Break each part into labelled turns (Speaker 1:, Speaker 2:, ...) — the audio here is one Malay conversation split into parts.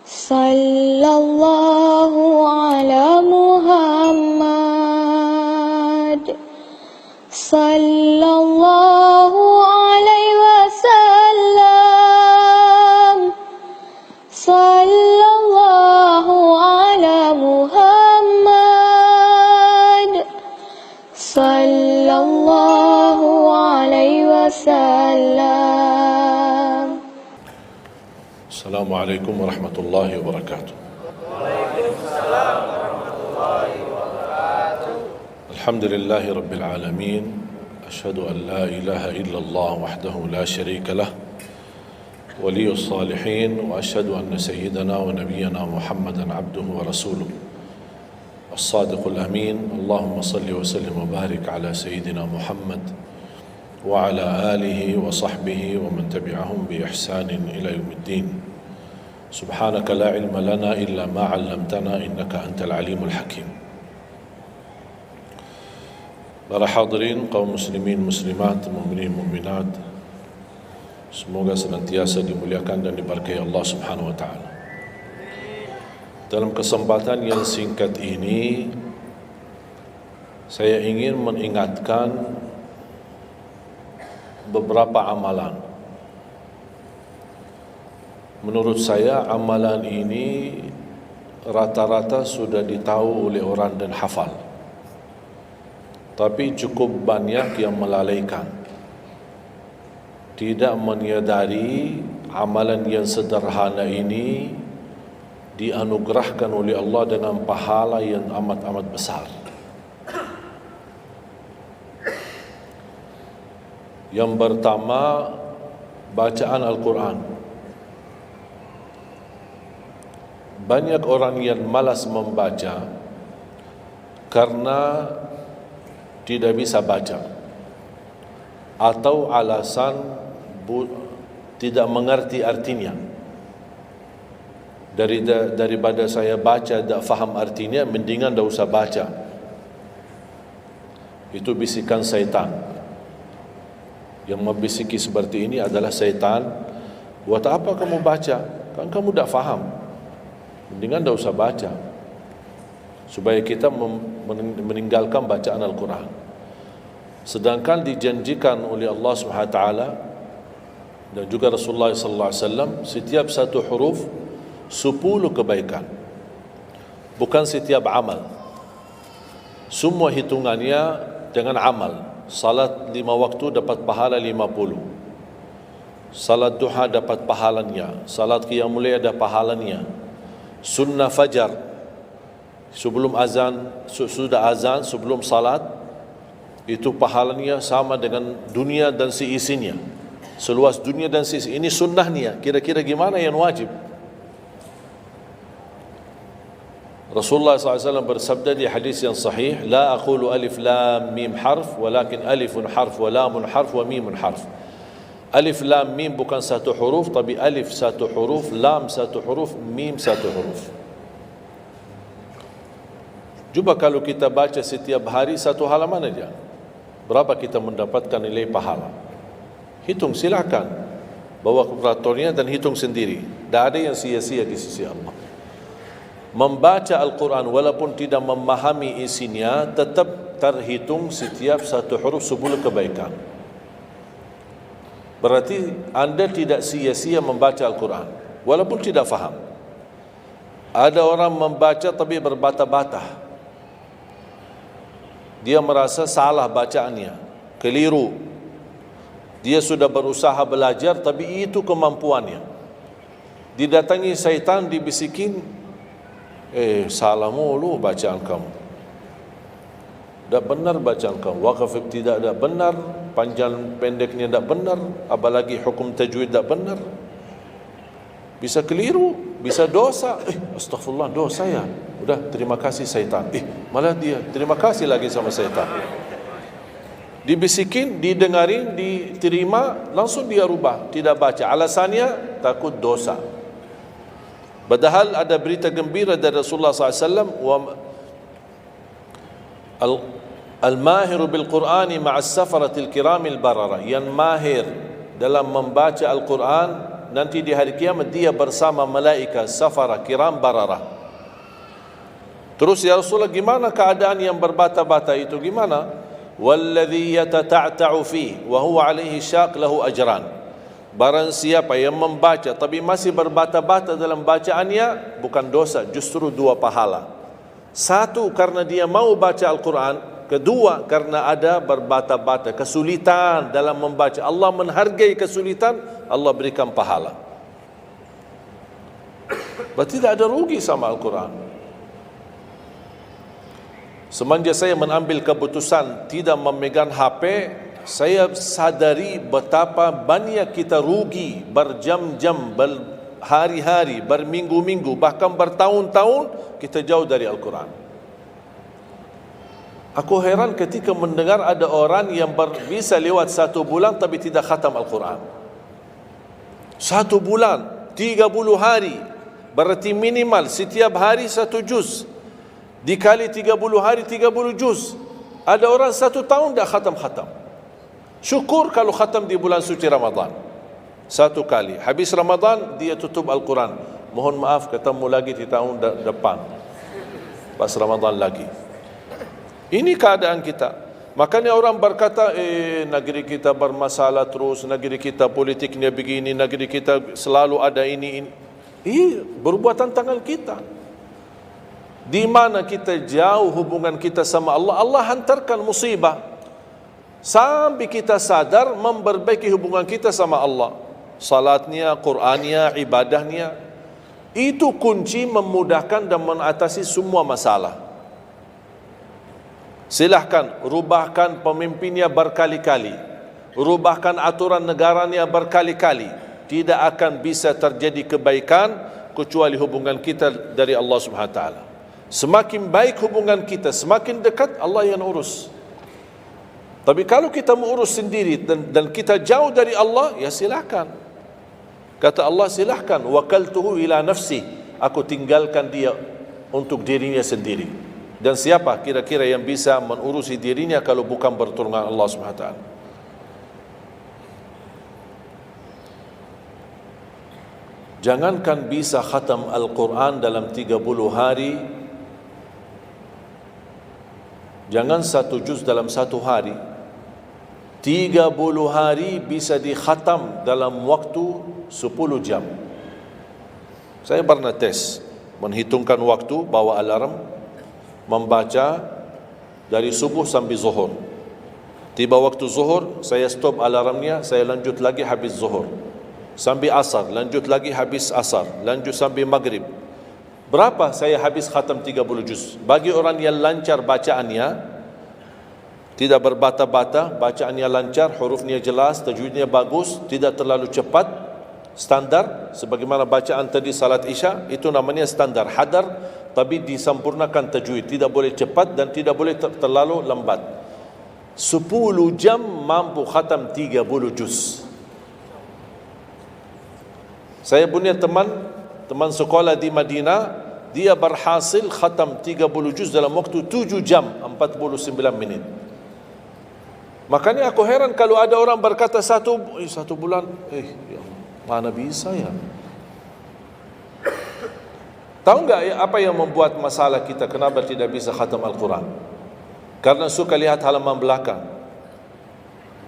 Speaker 1: Sallallahu ala Muhammad. Sallallahu alaihi wasallam. Sallallahu ala Muhammad. Sallallahu alaihi wasallam.
Speaker 2: Assalamualaikum warahmatullahi wabarakatuh.
Speaker 3: Waalaikumsalam warahmatullahi wabarakatuh.
Speaker 2: Alhamdulillahi rabbil alamin. Asyhadu an la ilaha illallah wahdahu la syarika lah. Waliyus salihin wa asyhadu anna sayyidana wa nabiyyana Muhammadan abduhu wa rasuluh. As-sadiqul amin. Allahumma salli wa sallim wa barik ala sayyidina Muhammad wa ala alihi wa sahbihi wa man tabi'ahum bi ihsanin ila yaumiddin. Subhanaka la ilma lana illa ma 'allamtana innaka antal alimul hakim. Para hadirin kaum muslimin muslimat, mukminin mukminat, semoga senantiasa dimuliakan dan diberkahi Allah Subhanahu wa taala. Dalam kesempatan yang singkat ini saya ingin mengingatkan beberapa amalan. Menurut saya amalan ini rata-rata sudah ditahu oleh orang dan hafal. Tapi cukup banyak yang melalaikan. Tidak menyadari amalan yang sederhana ini dianugerahkan oleh Allah dengan pahala yang amat-amat besar. Yang pertama, bacaan Al-Quran. Banyak orang yang malas membaca karena tidak bisa baca, atau alasan tidak mengerti artinya. Daripada saya baca tak faham artinya, mendingan tak usah baca. Itu bisikan syaitan. Yang membisiki seperti ini adalah syaitan. Buat apa kamu baca? Kan kamu tak faham. Mendingan tak usah baca, supaya kita meninggalkan bacaan Al-Quran. Sedangkan dijanjikan oleh Allah SWT dan juga Rasulullah SAW, setiap satu huruf 10 kebaikan, bukan setiap amal. Semua hitungannya dengan amal. Salat 5 waktu dapat pahala 50. Salat duha dapat pahalanya. Salat qiyamul lail ada pahalanya. Sunnah fajar sebelum azan, sudah azan sebelum salat, itu pahalanya sama dengan dunia dan seisinya. Seluas dunia dan seisi. Ini sunnahnya. Kira-kira gimana yang wajib? Rasulullah SAW bersabda di hadis yang sahih, la aqulu alif lam mim harf, walakin alifun harf wa lamun harf wa mimun harf. Alif lam mim bukan satu huruf, tapi alif satu huruf, lam satu huruf, mim satu huruf. Cuba kalau kita baca setiap hari satu halaman aja, berapa kita mendapatkan nilai pahala? Hitung silakan, bawa kalkulatornya dan hitung sendiri. Tak ada yang sia-sia di sisi Allah. Membaca Al-Quran walaupun tidak memahami isinya, tetap terhitung setiap satu huruf 10 kebaikan. Berarti anda tidak sia-sia membaca Al-Quran walaupun tidak faham. Ada orang membaca tapi berbata-bata. Dia merasa salah bacaannya, keliru. Dia sudah berusaha belajar tapi itu kemampuannya. Didatangi syaitan, dibisikin, salah mulu bacaan kamu. Tak benar bacaan kamu. Waqaf ibtida tak benar, panjang pendeknya tak benar, apalagi hukum tajwid tak benar. Bisa keliru, bisa dosa. Astagfirullah, dosa ya. Udah, terima kasih syaitan. Malah dia terima kasih lagi sama syaitan. Dibisikin, didengarin, diterima, langsung dia rubah, tidak baca. Alasannya takut dosa. Padahal ada berita gembira dari Rasulullah SAW, Al-mahiru bil-Qur'ani ma'as safaratil kiramil barara. Yang mahir dalam membaca Al-Quran nanti di hari kiamat dia bersama malaikat safara kiram bararah. Terus ya Rasulullah, gimana keadaan yang berbata-bata itu? Gimana? Walladhi yatata'ta'u fi wa huwa alaihi syaq lahu ajran. Barang siapa yang membaca tapi masih berbata-bata dalam bacaannya, bukan dosa, justru 2 pahala. 1 karena dia mau baca Al-Quran, kedua karena ada berbata-bata, kesulitan dalam membaca. Allah menghargai kesulitan, Allah berikan pahala. Berarti tidak ada rugi sama Al-Quran. Semenjak saya mengambil keputusan tidak memegang HP, saya sadari betapa banyak kita rugi berjam-jam, berhari-hari, berminggu-minggu, bahkan bertahun-tahun kita jauh dari Al-Quran. Aku heran ketika mendengar ada orang yang bisa lewat 1 bulan tapi tidak khatam Al-Quran. 1 bulan, 30 hari, berarti minimal setiap hari 1 juz. Dikali 30 hari 30 juz. Ada orang 1 tahun tidak khatam-khatam. Syukur kalau khatam di bulan suci Ramadan 1 kali. Habis Ramadan dia tutup Al-Quran. Mohon maaf, ketemu lagi di tahun depan pas Ramadan lagi. Ini keadaan kita. Makanya orang berkata, negeri kita bermasalah terus, negeri kita politiknya begini, negeri kita selalu ada ini. Perbuatan tangan kita. Di mana kita jauh hubungan kita sama Allah, Allah hantarkan musibah sampai kita sadar memperbaiki hubungan kita sama Allah. Salatnya, Qur'annya, ibadahnya, itu kunci memudahkan dan mengatasi semua masalah. Silahkan rubahkan pemimpinnya berkali-kali, rubahkan aturan negaranya berkali-kali, tidak akan bisa terjadi kebaikan kecuali hubungan kita dari Allah Subhanahu Wa Taala. Semakin baik hubungan kita, semakin dekat Allah yang urus. Tapi kalau kita mengurus sendiri dan kita jauh dari Allah, ya silakan. Kata Allah, silahkan. Wakaltuhu ila nafsi, aku tinggalkan dia untuk dirinya sendiri. Dan siapa kira-kira yang bisa menurusi dirinya kalau bukan pertolongan Allah SWT? Jangankan bisa khatam Al-Quran dalam 30 hari, jangan 1 juz dalam 1 hari, 30 hari bisa dikhatam dalam waktu 10 jam. Saya pernah tes, menghitungkan waktu, bawa alarm, membaca dari subuh sampai zuhur. Tiba waktu zuhur, saya stop alarmnya, saya lanjut lagi habis zuhur. Sampai asar, lanjut lagi habis asar, lanjut sampai maghrib. Berapa saya habis khatam 30 juz? Bagi orang yang lancar bacaannya, tidak berbata-bata, bacaannya lancar, hurufnya jelas, tajwidnya bagus, tidak terlalu cepat, standar, sebagaimana bacaan tadi salat Isya, itu namanya standar, hadar, tapi disempurnakan tajwid, tidak boleh cepat dan tidak boleh terlalu lambat. 10 jam mampu khatam 30 juz. Saya punya teman sekolah di Madinah, dia berhasil khatam 30 juz dalam waktu 7 jam 49 menit. Makanya aku heran kalau ada orang berkata 1 bulan, ya mana bisa ya? Tahu enggak apa yang membuat masalah kita kenapa tidak bisa khatam Al-Quran? Karena suka lihat halaman belakang.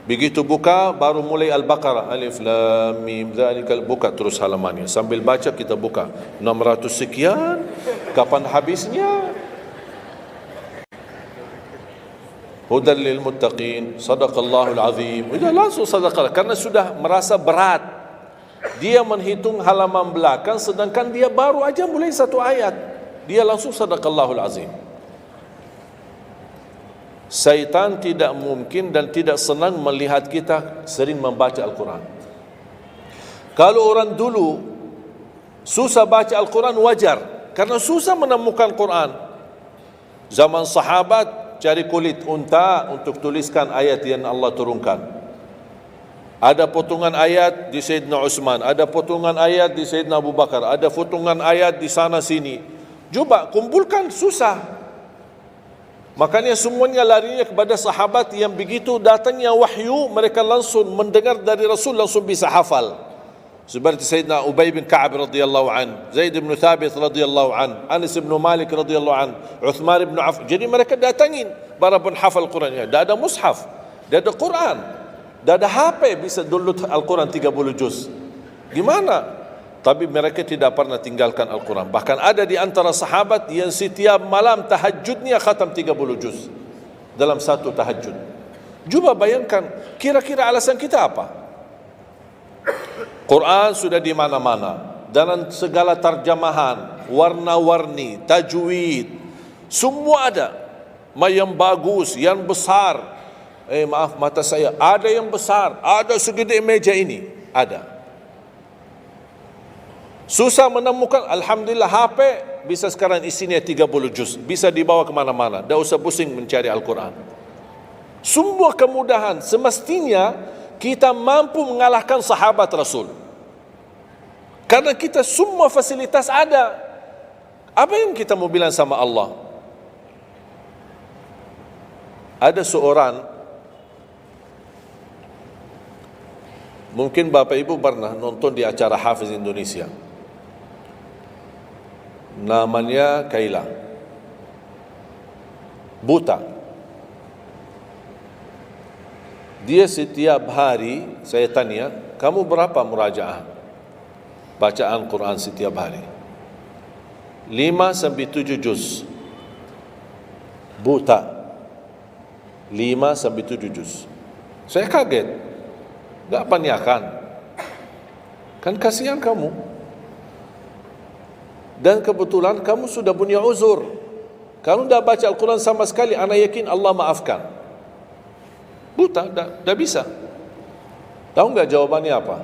Speaker 2: Begitu buka baru mulai Al-Baqarah, Alif Lam Mim Dzalikal, buka terus halamannya. Sambil baca kita buka 600 sekian, kapan habisnya? Hudan lil muttaqin, sadaqallahul azim. Sudah langsung sadaqah karena sudah merasa berat. Dia menghitung halaman belakang sedangkan dia baru aja mulai 1 ayat. Dia langsung sadaqallahul azim. Syaitan tidak mungkin dan tidak senang melihat kita sering membaca Al-Quran. Kalau orang dulu susah baca Al-Quran wajar, karena susah menemukan Quran. Zaman sahabat cari kulit unta untuk tuliskan ayat yang Allah turunkan. Ada potongan ayat di Sayyidina Utsman, ada potongan ayat di Sayyidina Abu Bakar, ada potongan ayat di sana sini. Coba kumpulkan, susah. Makanya semuanya larinya kepada sahabat yang begitu datangnya wahyu, mereka langsung mendengar dari Rasul, langsung bisa hafal. seperti Sayyidina Ubay bin Ka'ab radhiyallahu an, Zaid bin Thabit radhiyallahu an, Anas bin Malik radhiyallahu an, Uthman bin Affan. Jadi mereka datangin para penghafal Quran. Dah ada mushaf, dah ada Quran, dah ada HP bisa download Al-Quran 30 juz. Gimana? Tapi mereka tidak pernah tinggalkan Al-Quran. Bahkan ada di antara sahabat yang setiap malam tahajudnya khatam 30 juz dalam satu tahajud. Cuba bayangkan, kira-kira alasan kita apa? Quran sudah di mana-mana, dalam segala terjemahan, warna-warni, tajwid, semua ada. Yang bagus, yang besar. Maaf, mata saya ada yang besar, ada segede meja ini, ada. Susah menemukan, alhamdulillah HP bisa sekarang isinya 30 juz, bisa dibawa kemana-mana, tak usah pusing mencari Al-Quran. Semua kemudahan, semestinya kita mampu mengalahkan sahabat Rasul. Karena kita semua fasilitas ada. Apa yang kita mau bilang sama Allah? Ada seorang, mungkin Bapak Ibu pernah nonton di acara Hafiz Indonesia, namanya Kaila, buta. Dia setiap hari, saya tanya, kamu berapa murajaah bacaan Quran setiap hari? 5 sampai 7 juz. Buta, 5 sampai 7 juz. Saya kaget, tak panyakan. Kan kasihan kamu. Dan kebetulan kamu sudah punya uzur. Kalau tak baca Al-Quran sama sekali, ana yakin Allah maafkan. Buta, dah bisa. Tahu enggak jawabannya apa?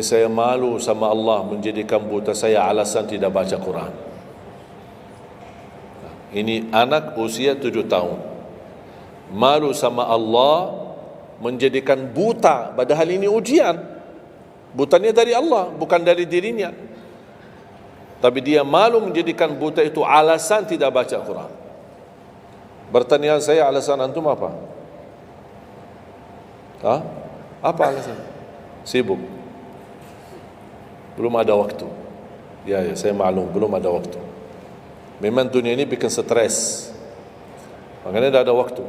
Speaker 2: Saya malu sama Allah menjadikan buta saya alasan tidak baca Quran. Ini anak usia 7 tahun. Malu sama Allah menjadikan buta, padahal ini ujian. Butanya dari Allah, bukan dari dirinya. Tapi dia malu menjadikan buta itu alasan tidak baca Quran. Pertanyaan saya, alasan antum apa? Apa alasan? Sibuk. Belum ada waktu. Ya, saya maklum, belum ada waktu. Memang dunia ini bikin stres. Makanya tidak ada waktu.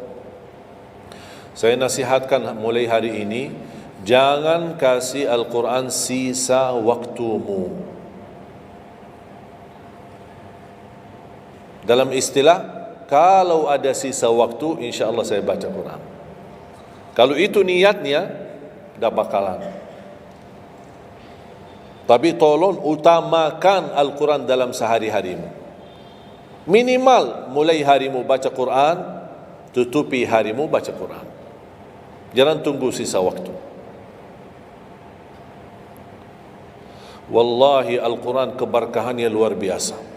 Speaker 2: Saya nasihatkan mulai hari ini, jangan kasih Al-Quran sisa waktumu. Dalam istilah, kalau ada sisa waktu, insya Allah saya baca Quran. Kalau itu niatnya, dah bakalan. Tapi tolong utamakan Al-Quran dalam sehari-harimu. Minimal mulai harimu baca Quran, tutupi harimu baca Quran. Jangan tunggu sisa waktu. Wallahi Al-Quran keberkahannya luar biasa.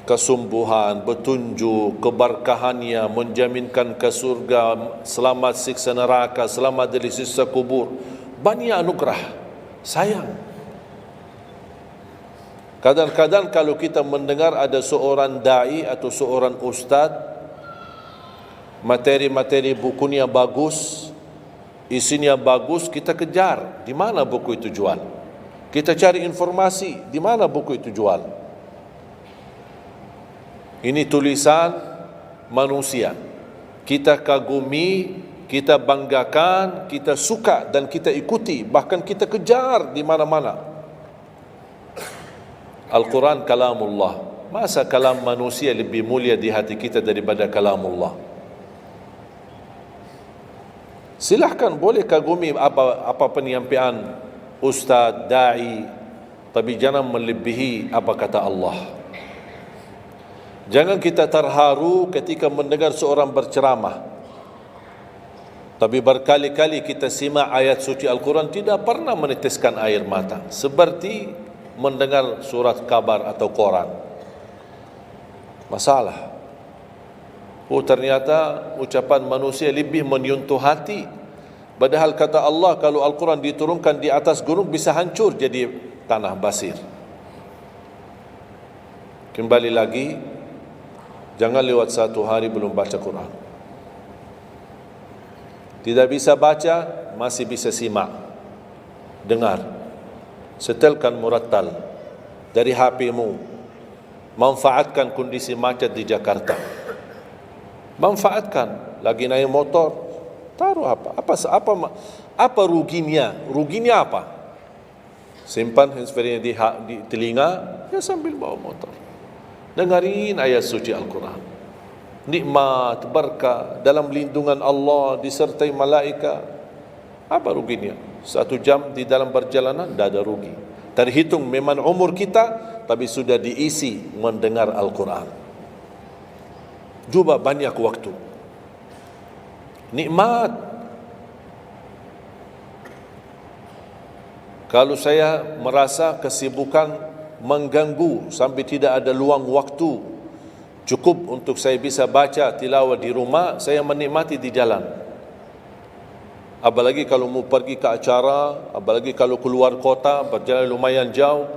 Speaker 2: Kesumbuhan, petunjuk, keberkahannya menjaminkan ke surga, selamat siksa neraka, selamat dari siksa kubur. Banyak anugerah. Sayang. Kadang-kadang kalau kita mendengar ada seorang da'i atau seorang ustaz, materi-materi bukunya bagus, isinya bagus, kita kejar. Di mana buku itu jual? Kita cari informasi, di mana buku itu jual? Ini tulisan manusia. Kita kagumi, kita banggakan, kita suka dan kita ikuti, bahkan kita kejar di mana-mana. Al-Quran kalamullah. Masa kalam manusia lebih mulia di hati kita daripada kalamullah? Silahkan boleh kagumi apa penyampaian ustaz, da'i, tapi jangan melebihi apa kata Allah. Jangan kita terharu ketika mendengar seorang berceramah, tapi berkali-kali kita simak ayat suci Al-Quran tidak pernah meneteskan air mata, seperti mendengar surat kabar atau koran. Masalah. Ternyata ucapan manusia lebih menyentuh hati. Padahal kata Allah, kalau Al-Quran diturunkan di atas gunung bisa hancur jadi tanah basir. Kembali lagi, jangan lewat satu hari belum baca Quran. Tidak bisa baca, masih bisa simak. dengar. Setelkan murattal dari HP-mu. Manfaatkan kondisi macet di Jakarta. Manfaatkan. Lagi naik motor, taruh apa ruginya? Ruginya apa? Simpan handsfree di telinga, ya sambil bawa motor. Dengarin ayat suci Al-Quran. Nikmat, berkah, dalam lindungan Allah, disertai malaikat. Apa ruginya? 1 jam di dalam perjalanan, tidak ada rugi. Terhitung memang umur kita, tapi sudah diisi mendengar Al-Quran. Juga banyak waktu. Nikmat. Kalau saya merasa kesibukan mengganggu sampai tidak ada luang waktu cukup untuk saya bisa baca tilawah di rumah, saya menikmati di jalan. Apalagi kalau mau pergi ke acara, apalagi kalau keluar kota, berjalan lumayan jauh,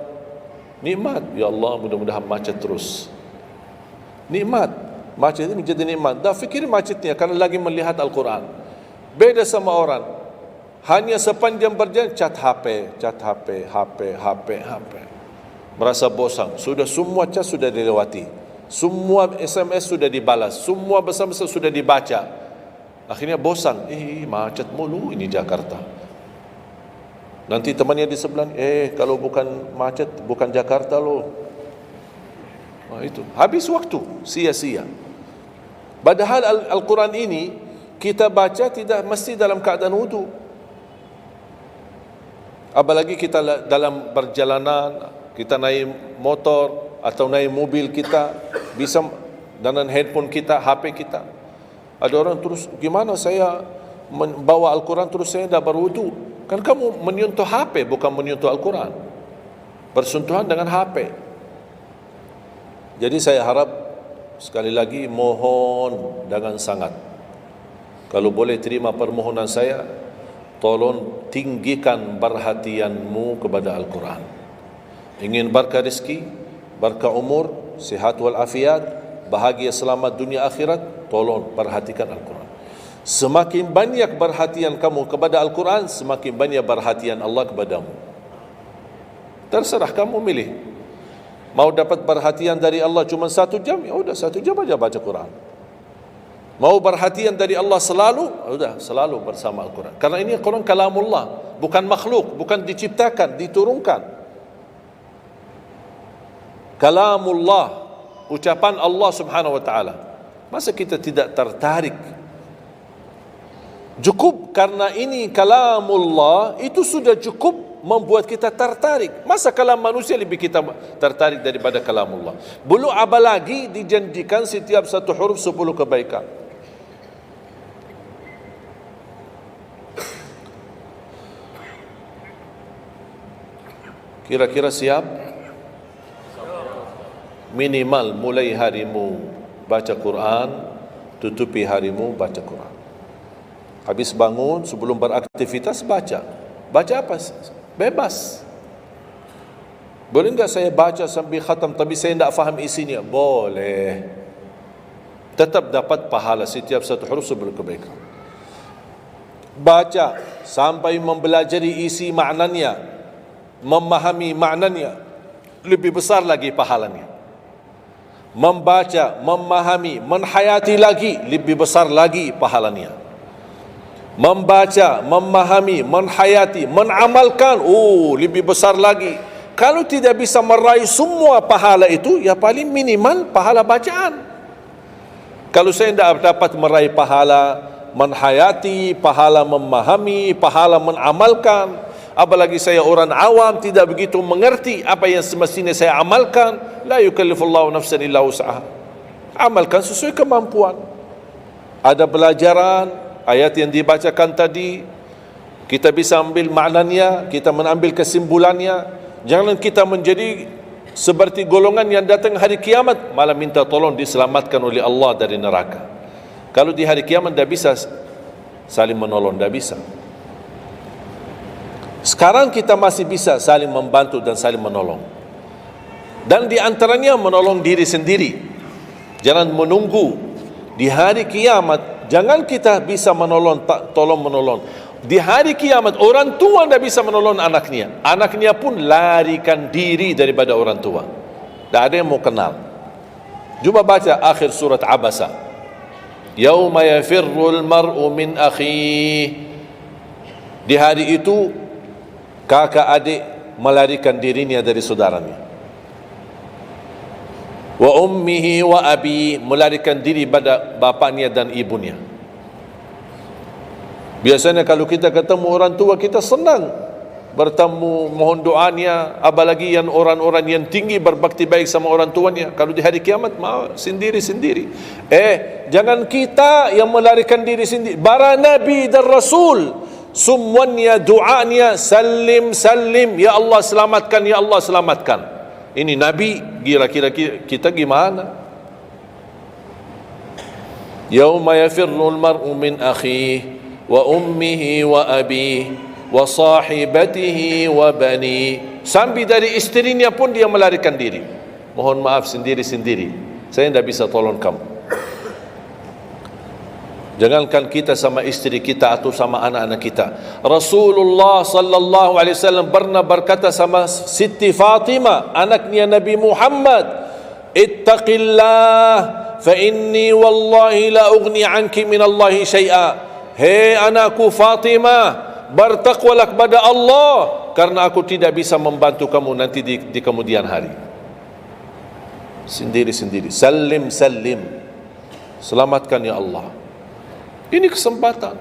Speaker 2: nikmat. Ya Allah, mudah-mudahan macet terus. Nikmat. Macet ini menjadi nikmat. Dah fikir macetnya karena lagi melihat Al-Quran. Beda sama orang, hanya sepanjang berjalan chat HP, HP. Merasa bosan. Sudah semua chat sudah dilewati, semua SMS sudah dibalas, semua pesan-pesan sudah dibaca. Akhirnya bosan. Macet mulu ini Jakarta. Nanti temannya di sebelah, kalau bukan macet, bukan Jakarta loh. Itu habis waktu, sia-sia. Padahal Al-Quran ini kita baca tidak mesti dalam keadaan wudu. Apalagi kita dalam perjalanan, kita naik motor atau naik mobil, kita bisa dengan handphone kita, HP kita. Ada orang terus, gimana saya membawa Al-Quran terus saya tidak berwudu? Kan kamu menyentuh HP, bukan menyentuh Al-Quran. Bersentuhan dengan HP. Jadi saya harap, sekali lagi mohon dengan sangat, kalau boleh terima permohonan saya, tolong tinggikan perhatianmu kepada Al-Quran. Ingin berkah rezeki, berkah umur, sihat wal afiat, bahagia selamat dunia akhirat, tolong perhatikan Al-Quran. Semakin banyak perhatian kamu kepada Al-Quran, semakin banyak perhatian Allah kepadamu. Terserah kamu milih. Mau dapat perhatian dari Allah cuma 1 jam, ya udah 1 jam aja baca Quran. Mau perhatian dari Allah selalu, sudah selalu bersama Al-Quran. Karena ini Al-Quran kalamullah, bukan makhluk, bukan diciptakan, diturunkan. Kalamullah, ucapan Allah Subhanahu wa taala. Masa kita tidak tertarik? Cukup karena ini kalamullah, itu sudah cukup membuat kita tertarik. Masa kalam manusia lebih kita tertarik daripada kalamullah? Belum apalagi dijanjikan setiap satu huruf 10 kebaikan. Kira-kira siap? Minimal mulai harimu baca Quran, tutupi harimu baca Quran. Habis bangun, sebelum beraktivitas baca. Baca apa? Bebas. Boleh enggak saya baca sambil khatam tapi saya tidak faham isinya? Boleh. Tetap dapat pahala setiap satu huruf 10 kebaikan. Baca sampai mempelajari isi maknanya, memahami maknanya, lebih besar lagi pahalanya. Membaca, memahami, menhayati lagi, lebih besar lagi pahalanya. Membaca, memahami, menhayati, menamalkan, lebih besar lagi. Kalau tidak bisa meraih semua pahala itu, ya paling minimal pahala bacaan. Kalau saya tidak dapat meraih pahala menhayati, pahala memahami, pahala menamalkan, apalagi saya orang awam tidak begitu mengerti apa yang semestinya saya amalkan, la yukallifullahu nafsan illa wus'aha. Amalkan sesuai kemampuan. Ada pelajaran ayat yang dibacakan tadi, kita bisa ambil maknanya, kita mengambil kesimpulannya. Jangan kita menjadi seperti golongan yang datang hari kiamat malah minta tolong diselamatkan oleh Allah dari neraka. Kalau di hari kiamat tidak bisa saling menolong, tidak bisa. Sekarang kita masih bisa saling membantu dan saling menolong. Dan di antaranya menolong diri sendiri. Jangan menunggu di hari kiamat. Jangan kita bisa menolong, tolong menolong. Di hari kiamat orang tua tidak bisa menolong anaknya. Anaknya pun larikan diri daripada orang tua. Tak ada yang mau kenal. Cuba baca akhir surat Abasa. Yauma yafirrul mar'u min akhihi. Di hari itu kakak adik melarikan dirinya dari saudaranya. Wa ummihi wa abi, melarikan diri pada bapaknya dan ibunya. Biasanya kalau kita ketemu orang tua kita senang bertemu, mohon doanya, apalagi yang orang-orang yang tinggi berbakti baik sama orang tuanya. Kalau di hari kiamat mau sendiri-sendiri. Jangan kita yang melarikan diri sendiri. Para nabi dan rasul semuanya doanya salim salim, ya Allah selamatkan, ya Allah selamatkan. Ini nabi, kira-kira kita gimana? Yauma yafirrul mar'u min akhihi wa ummihi wa abihi wa sahibatihi wa bani. Sampai dari istrinya pun dia melarikan diri. Mohon maaf sendiri-sendiri, saya tidak bisa tolong kamu. Jangankan kita sama istri kita atau sama anak-anak kita. Rasulullah sallallahu alaihi wasallam pernah berkata sama Siti Fatimah, anaknya Nabi Muhammad, ittaqillah fa inni wallahi la ughni anki min Allahi syai'a. Hei anakku Fatimah, bertakwalah kepada Allah, karena aku tidak bisa membantu kamu nanti di kemudian hari. Sendiri-sendiri, salim salim, selamatkan ya Allah. Ini kesempatan.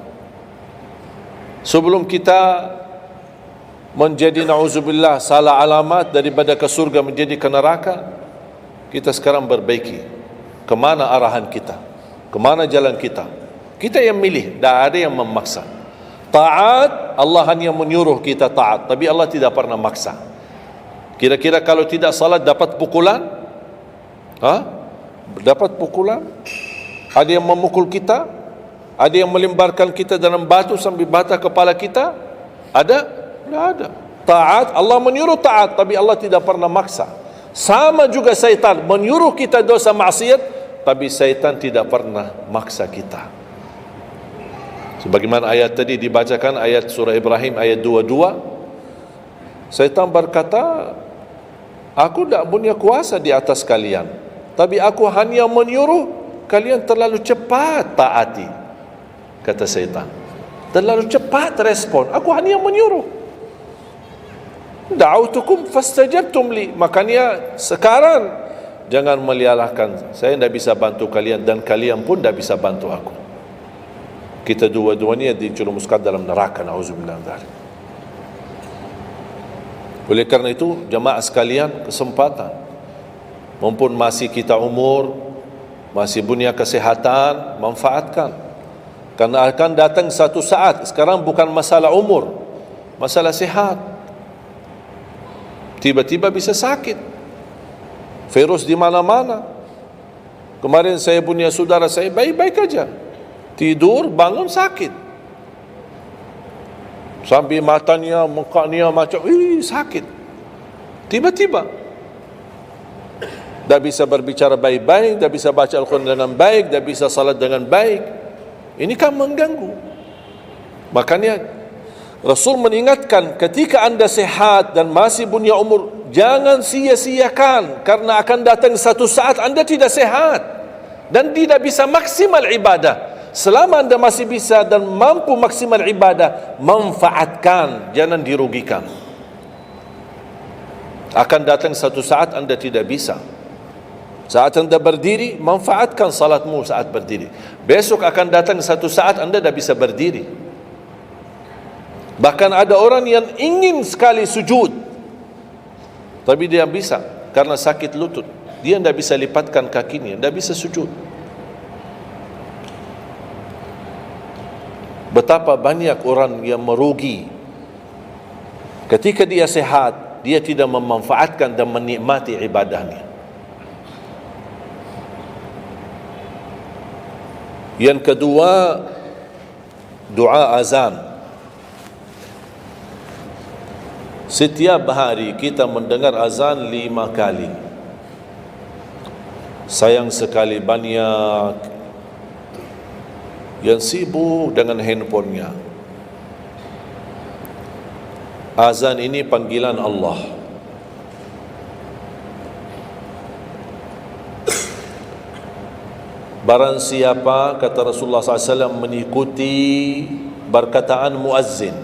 Speaker 2: Sebelum kita menjadi na'udzubillah salah alamat daripada ke surga menjadi ke neraka, kita sekarang perbaiki kemana arahan kita, kemana jalan kita. Kita yang milih, tidak ada yang memaksa. Taat, Allah hanya menyuruh kita taat, tapi Allah tidak pernah maksa. Kira-kira kalau tidak salat dapat pukulan? Dapat pukulan? Ada yang memukul kita? Ada yang melemparkan kita dalam batu sambil bata kepala kita? Ada? Tidak ada. Taat, Allah menyuruh taat, tapi Allah tidak pernah maksa. Sama juga syaitan, menyuruh kita dosa maksiat, tapi syaitan tidak pernah maksa kita. Sebagaimana ayat tadi dibacakan, ayat surah Ibrahim ayat 22, syaitan berkata, aku tidak punya kuasa di atas kalian, tapi aku hanya menyuruh kalian terlalu cepat taati. Kata syaitan, terlalu cepat respon, aku hanya menyuruh. Da'autukum fastajabtum li. Makanya sekarang jangan melialahkan, saya tidak bisa bantu kalian dan kalian pun tidak bisa bantu aku. Kita dua-duanya dijerumuskan dalam neraka, na'udzubillah min dzalik. Oleh karena itu jemaah sekalian, kesempatan, mumpun masih kita umur, masih punya kesehatan, manfaatkan, karena akan datang satu saat. Sekarang bukan masalah umur, masalah sehat. Tiba-tiba bisa sakit, virus di mana-mana. Kemarin saya punya saudara saya baik-baik aja, tidur bangun sakit, sampai matanya, mukanya macam sakit. Tiba-tiba dah bisa berbicara baik-baik, dah bisa baca Al-Quran dengan baik, dah bisa salat dengan baik. Ini kan mengganggu. Makanya Rasul mengingatkan, ketika anda sehat dan masih punya umur, jangan sia-siakan, karena akan datang satu saat anda tidak sehat dan tidak bisa maksimal ibadah. Selama anda masih bisa dan mampu maksimal ibadah, manfaatkan, jangan dirugikan. Akan datang satu saat anda tidak bisa. Saat anda berdiri, manfaatkan salatmu saat berdiri. Besok akan datang satu saat anda tidak bisa berdiri. Bahkan ada orang yang ingin sekali sujud, tapi dia bisa karena sakit lutut, dia tidak bisa lipatkan kakinya, tidak bisa sujud. Betapa banyak orang yang merugi ketika dia sehat, dia tidak memanfaatkan dan menikmati ibadahnya. Yang kedua, doa azan. Setiap hari kita mendengar azan 5 kali. Sayang sekali banyak yang sibuk dengan handphonenya, Azan ini panggilan Allah. Barang siapa, kata Rasulullah SAW, mengikuti perkataan muazzin,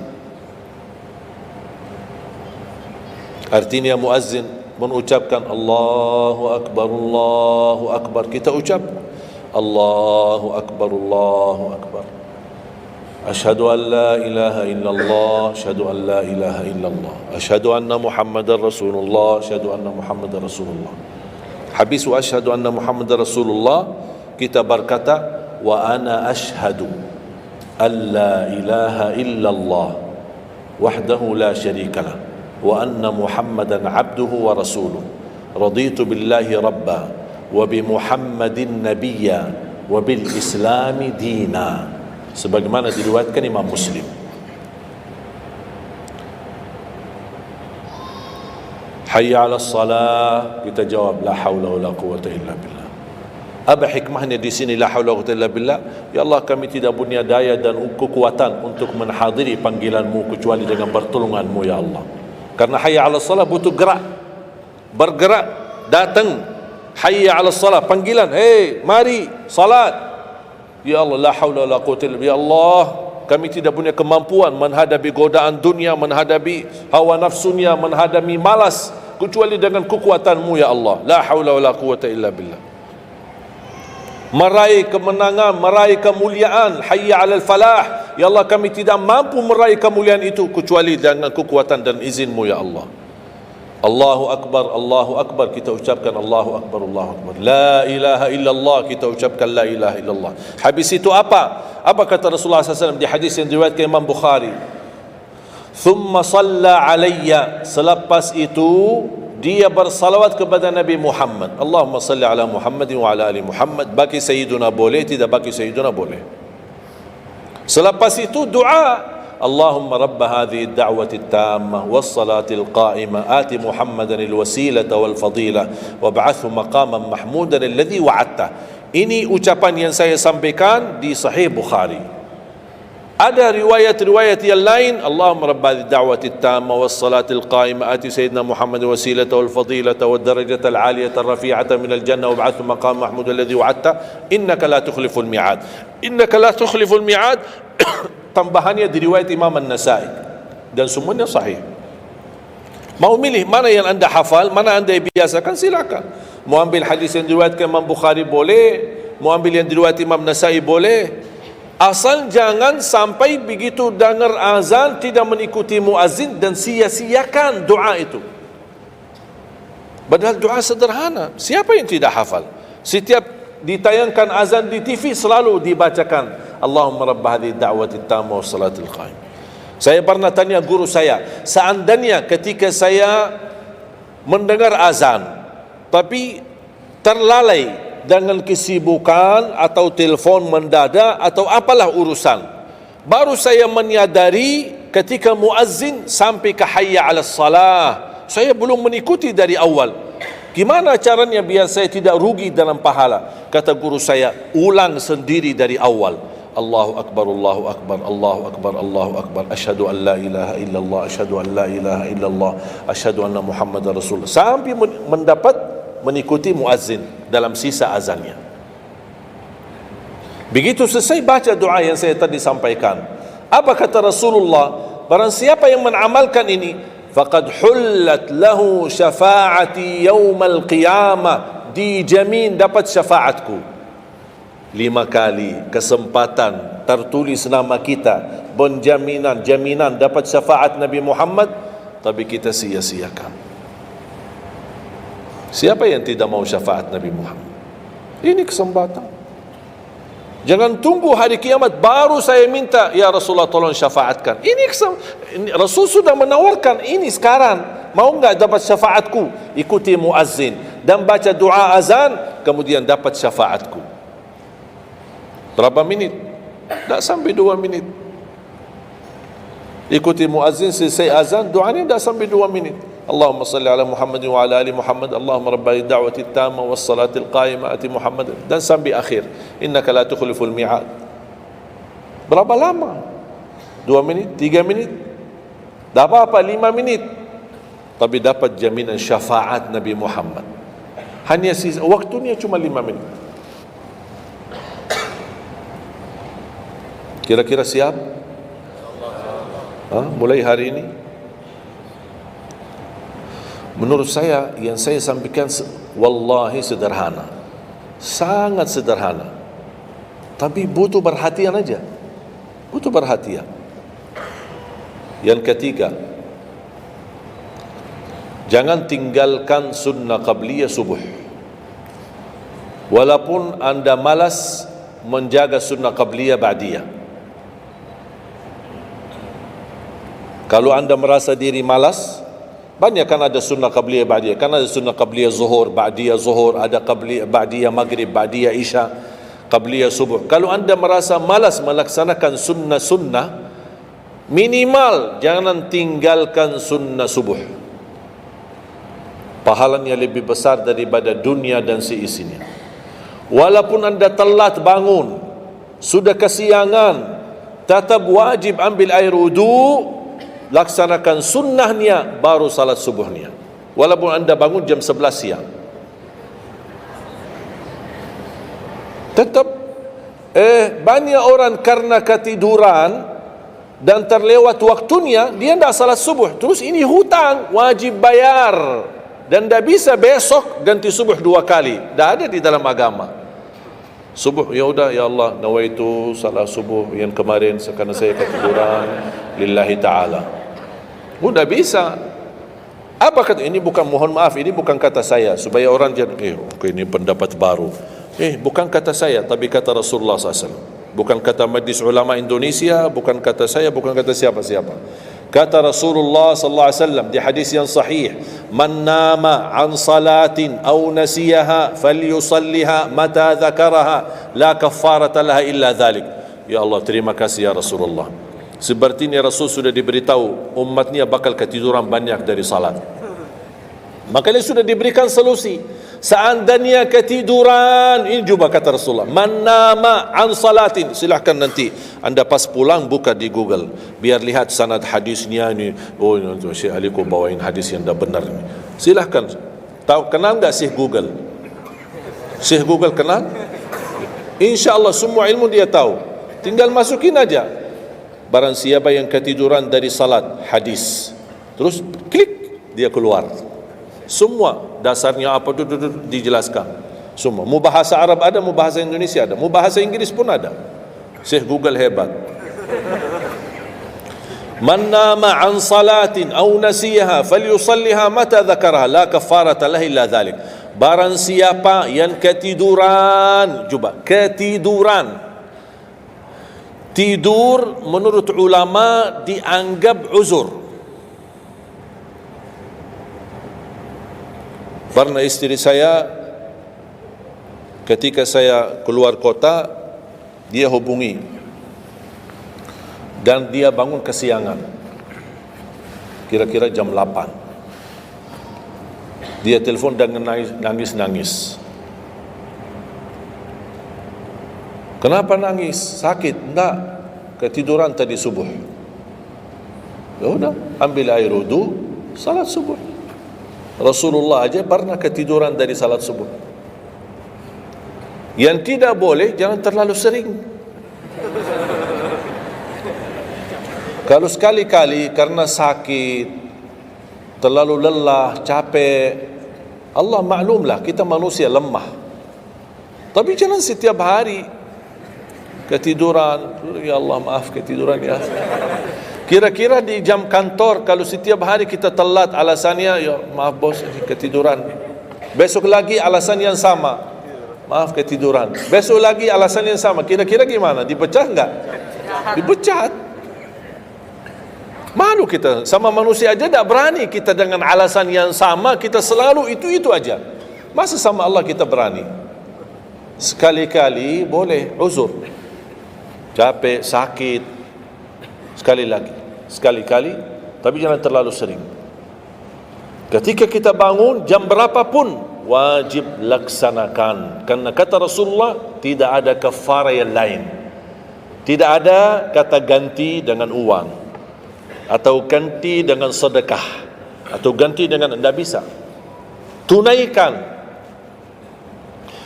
Speaker 2: artinya muazzin mengucapkan Allahu Akbar, kita ucap Allahu Akbar, asyhadu an la ilaha illallah, asyhadu an la ilaha illallah, asyhadu anna Muhammadar Rasulullah, asyhadu anna Muhammadar Rasulullah. Habis wa asyhadu anna Muhammadar Rasulullah, kita berkata wa ana asyhadu an la ilaha illallah wahdahu la syarikalah wa anna Muhammadan abduhu wa rasuluh, raditu billahi rabba wa bi Muhammadin nabiyya wa bil islami dina, sebagaimana diriwayatkan Imam Muslim. Hayya 'alas salah, kita jawab la haula wala quwwata illa billah. Apa hikmahnya di sini la haula wala quwwata illa billah? Ya Allah, kami tidak punya daya dan kekuatan untuk menghadiri panggilan-Mu kecuali dengan pertolongan-Mu ya Allah. Karena hayya 'alas salah butuh gerak, bergerak, datang. Hayya 'alas salah, panggilan, hey mari salat. Ya Allah, la haula wala quwwata illa billah. Ya Allah, kami tidak punya kemampuan menghadapi godaan dunia, menghadapi hawa nafsunya, menghadapi malas kecuali dengan kekuatan-Mu ya Allah. La haula wala quwwata illa billah. Meraih kemenangan, meraih kemuliaan, hayya 'alal falah. Ya Allah, kami tidak mampu meraih kemuliaan itu kecuali dengan kekuatan dan izin-Mu ya Allah. Allahu Akbar, kita ucapkan Allahu Akbar. La ilaha illallah, kita ucapkan la ilaha illallah. Habis itu apa kata Rasulullah SAW di hadis yang diriwayatkan Imam Bukhari? Thumma salla alayya, selepas itu dia bersalawat kepada Nabi Muhammad. Allahumma salli ala Muhammadin wa ala ali Muhammad. Bagi Sayyiduna boleh, tidak bagi Sayyiduna boleh. Selepas itu doa, Allahumma rabba hadhihi ad-da'wati at-tammah was-salati al-qa'imah ati Muhammadan al-wasilata wal-fadilah wab'athhu maqaman mahmudan alladhi wa'adta. Ini ucapan yang saya sampaikan di Sahih Bukhari. Ada riwayat-riwayat yang lain, Allahumma rabba hadhihi ad-da'wati at-tammah was-salati al-qa'imah ati sayyidina Muhammadan al-wasilata wal-fadilata wad-darajata al-'aliyata ar-rafi'ata min al-jannah wab'athhu maqaman mahmudan alladhi wa'adta innaka la tukhliful mi'ad. Innaka la tukhliful mi'ad. Tambahannya diriwayat Imam An-Nasai dan semuanya sahih. Mau milih mana yang anda hafal, mana anda biasakan, silakan. Mau ambil hadis yang diriwayatkan Imam Bukhari boleh, mau ambil yang diriwayat Imam Nasai boleh. Asal jangan sampai begitu dengar azan tidak mengikuti muazzin dan sia-siakan doa itu. Padahal doa sederhana. Siapa yang tidak hafal? Setiap ditayangkan azan di TV selalu dibacakan Allahumma rabb hadhihi ad-da'wati at-tammah was-salatil qa'imah. Saya pernah tanya guru saya, seandainya ketika saya mendengar azan tapi terlalai dengan kesibukan atau telefon mendadak atau apalah urusan, baru saya menyadari ketika muazzin sampai ke hayya 'alas salah, saya belum mengikuti dari awal. Gimana caranya biar saya tidak rugi dalam pahala? Kata guru saya, ulang sendiri dari awal. Allahu Akbar, Allahu Akbar, Allahu Akbar, Allahu Akbar. Asyhadu an la ilaha illallah, asyhadu an la ilaha illallah, asyhadu anna Muhammadar Rasulullah. Sampai mendapat mengikuti muazzin dalam sisa azannya. Begitu selesai baca doa yang saya tadi sampaikan, apa kata Rasulullah? Barang siapa yang mengamalkan ini, faqad hullat lahu syafa'ati yaumal qiyamah, dijamin dapat syafaatku. 5 kali kesempatan tertulis nama kita, jaminan dapat syafaat Nabi Muhammad, tapi kita sia-siakan. Siapa yang tidak mau syafaat Nabi Muhammad? Ini kesempatan. Jangan tunggu hari kiamat baru saya minta, ya Rasulullah tolong syafaatkan. Ini Rasul sudah menawarkan ini sekarang. Mau enggak dapat syafaatku? Ikuti muazzin dan baca doa azan, kemudian dapat syafaatku. Berapa minit? Tak sampai 2 minit. Ikuti muazzin, selesai azan, doanya tak sampai 2 minit. Allahumma salli ala Muhammadin wa ala ali Muhammad. Allahumma rabba ad-da'wati at-tammah was-salatil qa'imah ati Muhammad. Dan sampai akhir. Innaka la tukhliful mi'ad. Berapa lama? 2 minit? 3 minit? Tak apa-apa 5 minit, tapi dapat jaminan syafaat Nabi Muhammad. Hanya waktunya cuma 5 minit. Kira-kira siap? Mulai hari ini. Menurut saya, yang saya sampaikan wallahi sederhana, sangat sederhana, tapi butuh perhatian aja, butuh perhatian. Yang ketiga, jangan tinggalkan sunnah qabliyah subuh. Walaupun anda malas menjaga sunnah qabliyah ba'diyah. Kalau anda merasa diri malas, banyak kan ada sunnah qabliyah ba'diyah. Kan ada sunnah qabliyah zuhur, ba'diyah zuhur, ada qabliyah ba'diyah maghrib, ba'diyah isya, qabliyah subuh. Kalau anda merasa malas melaksanakan sunnah-sunnah, minimal jangan tinggalkan sunnah subuh. Pahalanya lebih besar daripada dunia dan seisinya. Walaupun anda telat bangun, sudah kesiangan, tetap wajib ambil air wudu, laksanakan sunnahnya, baru salat subuhnya, walaupun anda bangun jam 11 siang. Tetap banyak orang karena ketiduran dan terlewat waktunya, dia tidak salat subuh. Terus ini hutang, wajib bayar, dan tidak bisa besok ganti subuh 2 kali. Tidak ada di dalam agama. Subuh, ya udah, ya Allah, nawaitu salat subuh yang kemarin karena saya ketiduran lillahi ta'ala. Udah bisa. Apa kata ini? Bukan, mohon maaf, ini bukan kata saya, supaya orang jangan ini pendapat baru. Bukan kata saya, tapi kata Rasulullah SAW. Bukan kata Majlis Ulama Indonesia, bukan kata saya, bukan kata siapa-siapa. Kata Rasulullah sallallahu alaihi wasallam di hadis yang sahih, "Man nama an salatin aw nasiyaha falyusalliha mata dzakaraha, la kaffarata laha illa dzalik." Ya Allah, terima kasih ya Rasulullah. Sepertinya Rasul sudah diberitahu umatnya bakal ketiduran banyak dari salat. Makanya sudah diberikan solusi. Seandainya ketiduran, ini juga kata Rasulullah, man nama an salatin, silahkan nanti anda pas pulang buka di Google, biar lihat sanad hadisnya ni. Oh, Syekh Ali kau bawain hadis yang dah benar ni. Silahkan. Tahu, kenal enggak Syekh Google? Syekh Google kenal? InsyaAllah semua ilmu dia tahu. Tinggal masukin aja. Barang siapa yang ketiduran dari salat, hadis, terus klik, dia keluar. Semua dasarnya apa dijelaskan. Semua. Mu bahasa Arab ada, mu bahasa Indonesia ada, mu bahasa Inggris pun ada. Syekh Google hebat. Man nama an salatin aw nasiyaha falyusalliha mata dzakaraha, la kafarata lahu illa dzalik. Barang siapa yang ketiduran, coba ketiduran. Tidur menurut ulama dianggap uzur. Pernah istri saya ketika saya keluar kota, dia hubungi dan dia bangun kesiangan, kira-kira jam 8. Dia telefon dan nangis. Kenapa nangis? Sakit? Enggak, ketiduran tadi subuh. Ya udah, ambil air wudu, salat subuh. Rasulullah aja pernah ketiduran dari salat subuh. Yang tidak boleh, jangan terlalu sering. Kalau sekali-kali karena sakit, terlalu lelah, capek, Allah maklumlah kita manusia lemah. Tapi jangan setiap hari ketiduran. Ya Allah, maaf ketiduran ya. Kira-kira di jam kantor, kalau setiap hari kita telat, alasannya, ya maaf bos, ketiduran. Besok lagi alasan yang sama, maaf ketiduran. Besok lagi alasan yang sama. Kira-kira gimana? Dipecat enggak? Dipecat. Malu kita, sama manusia aja tidak berani kita dengan alasan yang sama, kita selalu itu aja. Masa sama Allah kita berani? Sekali-kali boleh uzur, capek, sakit, sekali-kali, tapi jangan terlalu sering. Ketika kita bangun jam berapapun wajib laksanakan, karena kata Rasulullah tidak ada kafarah yang lain, tidak ada kata ganti dengan uang. atau ganti dengan sedekah atau ganti dengan, tidak bisa. Tunaikan.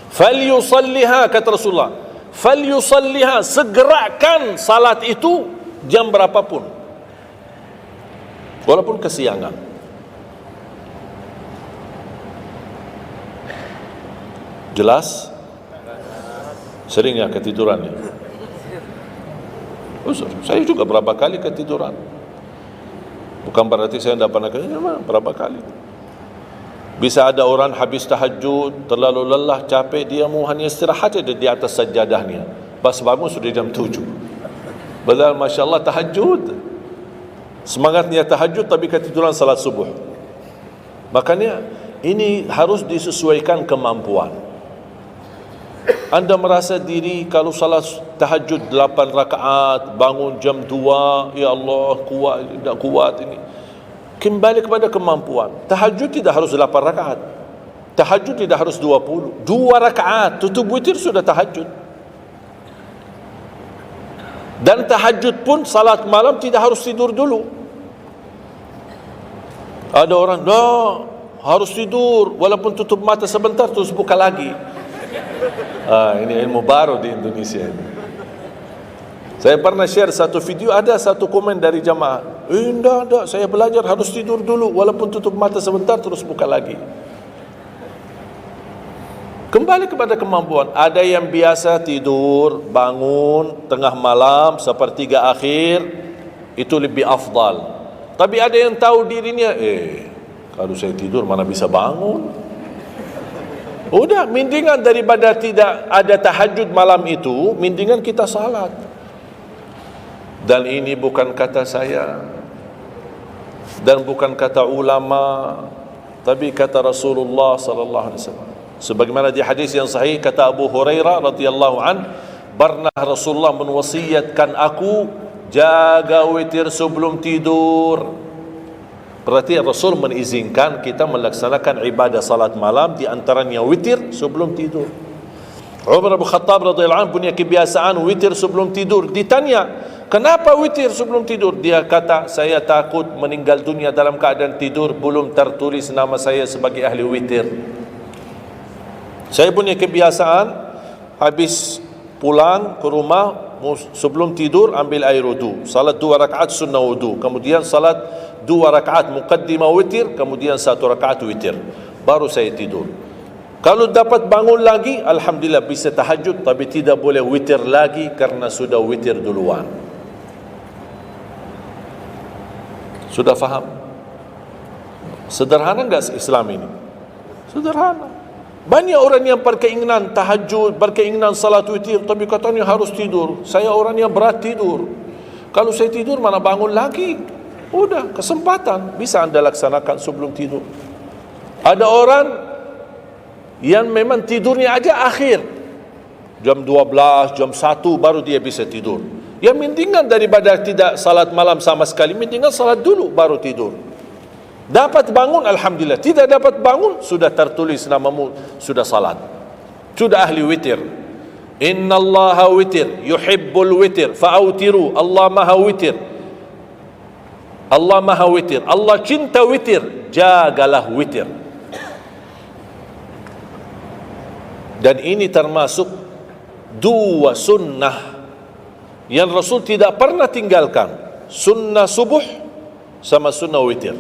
Speaker 2: Falyusalliha, kata Rasulullah, falyusalliha, segerakan salat itu jam berapapun, walaupun kesiangan. Jelas? Sering ya ketiduran ya? Saya juga berapa kali ketiduran. Bukan berarti saya tidak pernah ketiduran, berapa kali. Bisa ada orang habis tahajud, terlalu lelah, capek, dia mau hanya istirahat saja di atas sajadahnya. Pas bangun sudah jam 7. Padahal Masya Allah tahajud, semangatnya tahajud, tapi ketiduran salat subuh. Makanya ini harus disesuaikan kemampuan. Anda merasa diri kalau salat tahajud 8 rakaat, bangun jam 2, ya Allah kuat, tidak kuat ini. Kembali kepada kemampuan. Tahajud tidak harus 8 rakaat. Tahajud tidak harus 20. 2 rakaat, tutup witir sudah tahajud. Dan tahajud pun salat malam tidak harus tidur dulu. Ada orang, harus tidur, walaupun tutup mata sebentar terus buka lagi. Ini ilmu baru di Indonesia ini. Saya pernah share satu video, ada satu komen dari jamaah, enggak, saya belajar harus tidur dulu, walaupun tutup mata sebentar terus buka lagi. Kembali kepada kemampuan. Ada yang biasa tidur, bangun tengah malam, sepertiga akhir, itu lebih afdal. Tapi ada yang tahu dirinya, kalau saya tidur mana bisa bangun. Udah, mendingan daripada tidak ada tahajud malam itu, mendingan kita salat. Dan ini bukan kata saya, dan bukan kata ulama, tapi kata Rasulullah sallallahu alaihi wasallam. Sebagaimana di hadis yang sahih kata Abu Hurairah radhiyallahu an, pernah Rasulullah menwasiatkan aku jaga witir sebelum tidur. Berarti Rasul mengizinkan kita melaksanakan ibadah salat malam, di antaranya witir sebelum tidur. Umar bin Khattab radhiyallahu anhu punya kebiasaan witir sebelum tidur. Ditanya, kenapa witir sebelum tidur? Dia kata, saya takut meninggal dunia dalam keadaan tidur, belum tertulis nama saya sebagai ahli witir. Saya punya kebiasaan, habis pulang ke rumah, sebelum tidur ambil air wudu, salat 2 rakaat sunnah wudu, kemudian salat 2 rakaat muqaddimah witir, kemudian 1 rakaat witir, baru saya tidur. Kalau dapat bangun lagi, alhamdulillah bisa tahajud, tapi tidak boleh witir lagi karena sudah witir duluan. Sudah faham? Sederhana enggak Islam ini? Sederhana. Banyak orang yang berkeinginan tahajud, berkeinginan salat witir, tapi katanya harus tidur. Saya orang yang berat tidur. Kalau saya tidur mana bangun lagi? Udah, kesempatan bisa anda laksanakan sebelum tidur. Ada orang yang memang tidurnya aja akhir, jam 12, jam 1 baru dia bisa tidur. Ya mendingan daripada tidak salat malam sama sekali, mendingan salat dulu baru tidur. Dapat bangun, alhamdulillah. Tidak dapat bangun, sudah tertulis namamu, sudah salat, sudah ahli witir. Inna Allaha witir, yuhibbul witir, fa'autiru. Allah maha witir, Allah maha witir, Allah cinta witir, jagalah witir. Dan ini termasuk 2 sunnah yang Rasul tidak pernah tinggalkan, sunnah subuh sama sunnah witir.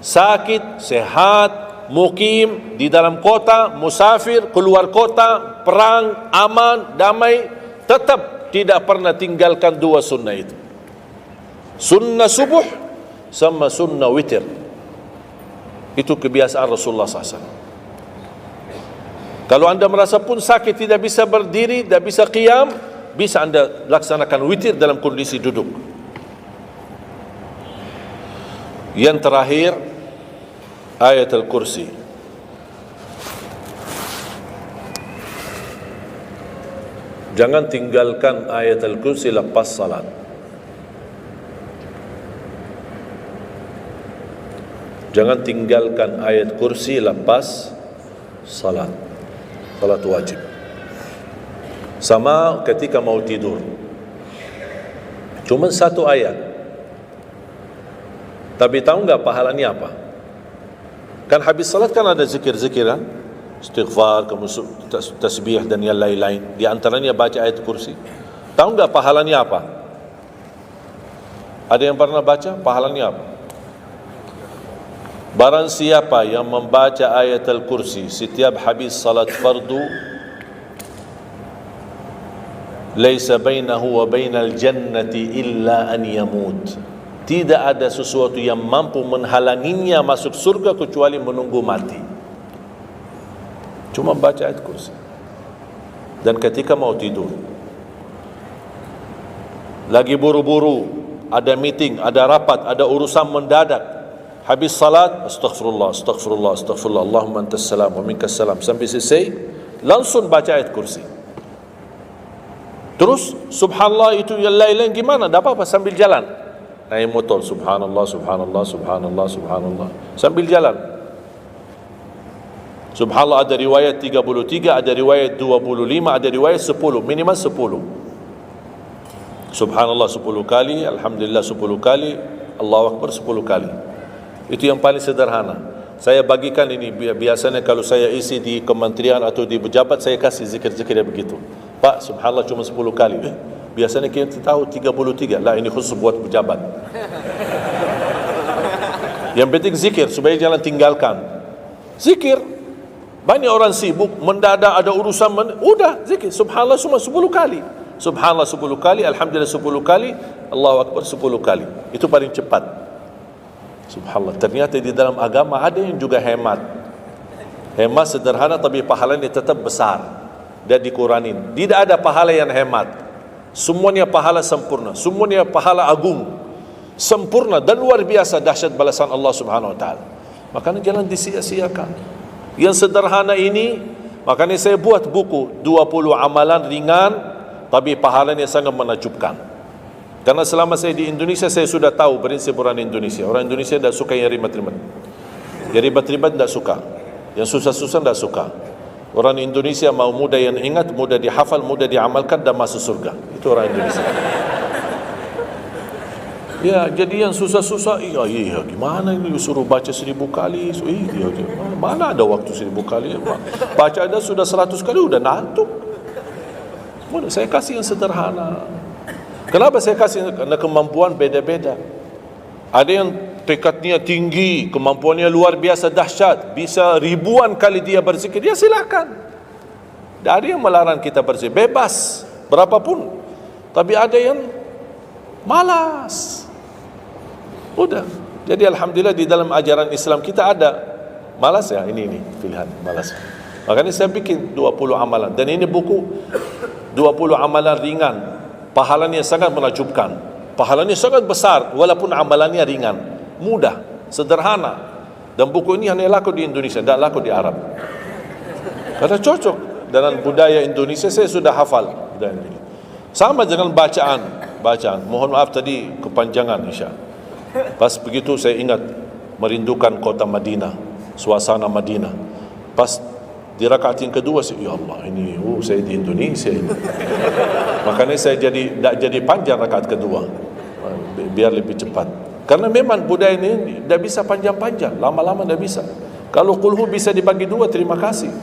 Speaker 2: Sakit, sehat, mukim, di dalam kota, musafir, keluar kota, perang, aman, damai, tetap tidak pernah tinggalkan 2 sunnah itu, sunnah subuh sama sunnah witir. Itu kebiasaan Rasulullah SAW. Kalau anda merasa pun sakit, tidak bisa berdiri, tidak bisa qiyam, bisa anda laksanakan witir dalam kondisi duduk. Yang terakhir, ayat Al-Kursi. Jangan tinggalkan ayat Al-Kursi lepas salat. Jangan tinggalkan ayat kursi lepas salat, salat wajib. Sama ketika mau tidur, cuma 1 ayat. Tapi tahu enggak pahalanya apa? Kan habis salat kan ada zikir-zikir kan? Istighfar, tasbih dan yang lain-lain. Di antaranya baca ayat kursi. Tahu enggak pahalanya apa? Ada yang pernah baca pahalanya apa? Barang siapa yang membaca ayat al-kursi setiap habis salat fardu, laisa bainahu wa bainal jannati illa an yamut. Tidak ada sesuatu yang mampu menghalanginya masuk surga kecuali menunggu mati. Cuma baca ayat kursi. Dan ketika mau tidur, lagi buru-buru, ada meeting, ada rapat, ada urusan mendadak, habis salat, astaghfirullah, astaghfirullah, astaghfirullah, Allahumma antas salam wa minkas salam, sampai selesai, langsung baca ayat kursi. Terus subhanallah itu yang lain-lain gimana? Tak apa-apa, sambil jalan, naik motor, subhanallah, subhanallah, subhanallah, subhanallah, sambil jalan. Subhanallah ada riwayat 33, ada riwayat 25, ada riwayat 10, minimal 10. Subhanallah 10 kali, alhamdulillah 10 kali, Allahu Akbar 10 kali. Itu yang paling sederhana. Saya bagikan ini, biasanya kalau saya isi di kementerian atau di pejabat, saya kasih zikir-zikir begitu. Pak, subhanallah cuma 10 kali. Biasanya kita tahu 33. Lah, ini khusus buat pejabat. Yang penting zikir, supaya jangan tinggalkan. Zikir. Banyak orang sibuk, mendadak ada urusan, udah zikir. Subhanallah cuma 10 kali. Subhanallah 10 kali, alhamdulillah 10 kali, Allahu Akbar 10 kali. Itu paling cepat. Subhanallah, ternyata di dalam agama ada yang juga hemat. Hemat sederhana tapi pahalanya tetap besar dan dikuranin. Tidak ada pahala yang hemat. Semuanya pahala sempurna, semuanya pahala agung, sempurna dan luar biasa dahsyat balasan Allah Subhanahu wa taala. Makanya jangan disia-siakan. Yang sederhana ini, makanya saya buat buku 20 amalan ringan tapi pahalanya sangat menakjubkan. Karena selama saya di Indonesia, saya sudah tahu prinsip orang Indonesia. Orang Indonesia tidak suka yang ribet-ribet. Yang ribet-ribet tidak suka. Yang susah-susah tidak suka. Orang Indonesia mau mudah yang ingat, mudah dihafal, mudah diamalkan dan masuk surga. Itu orang Indonesia. Ya, jadi yang susah-susah, iya, gimana ini suruh baca 1000 kali? Mana ada waktu 1000 kali? Baca ada sudah 100 kali, udah ngantuk. Saya kasih yang sederhana. Kenapa saya kasih? Karena kemampuan beda-beda. Ada yang tekadnya tinggi, kemampuannya luar biasa dahsyat, bisa ribuan kali dia berzikir, ya silakan. Tidak ada yang melarang kita berzikir, bebas berapapun. Tapi ada yang malas. Udah. Jadi alhamdulillah di dalam ajaran Islam kita ada malas ya, ini pilihan malas. Makanya saya bikin 20 amalan, dan ini buku 20 amalan ringan. Pahalanya sangat menakjubkan, pahalanya sangat besar walaupun amalannya ringan, mudah, sederhana. Dan buku ini hanya laku di Indonesia, tidak laku di Arab. Karena cocok dengan budaya Indonesia, saya sudah hafal. Sama dengan bacaan. Mohon maaf tadi kepanjangan Isya. Pas begitu saya ingat merindukan kota Madinah, suasana Madinah. Pas di rakaat yang kedua, ya Allah, ini saya di Indonesia ini. Makanya saya tidak jadi panjang rakaat kedua, biar lebih cepat. Karena memang budaya ini tidak bisa panjang-panjang, lama-lama tidak bisa. Kalau kulhu bisa dibagi 2, terima kasih.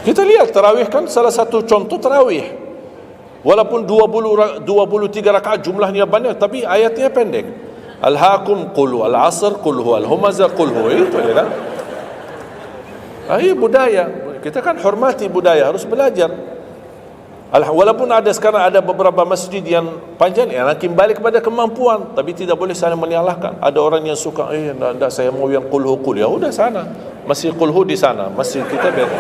Speaker 2: Kita lihat tarawih kan salah satu contoh tarawih. Walaupun 23 rakaat jumlahnya banyak, tapi ayatnya pendek. Al-hakum qulhu, al-asr qulhu, al-humazah qulhu, itu ya kan. Budaya. Kita kan hormati budaya, harus belajar. Walaupun ada sekarang ada beberapa masjid yang panjang, ya nak kembali kepada kemampuan, tapi tidak boleh saling menyalahkan. Ada orang yang suka, enggak, saya mau yang qulhu qul. Ya udah sana, masih qulhu di sana, masih kita beda.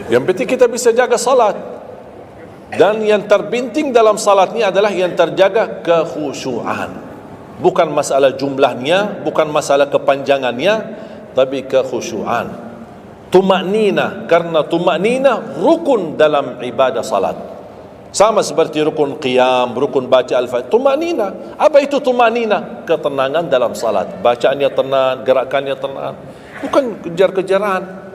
Speaker 2: Yang penting kita bisa jaga salat. Dan yang terpenting dalam salat ini adalah yang terjaga kekhusyuan. Bukan masalah jumlahnya, bukan masalah kepanjangannya, tapi kekhusyuan. Tumaknina, karena tumaknina rukun dalam ibadah salat. Sama seperti rukun qiyam, rukun baca al-fatihah. Tumaknina. Apa itu tumaknina? Ketenangan dalam salat. Bacaannya tenang, gerakannya tenang. Bukan kejar-kejaran.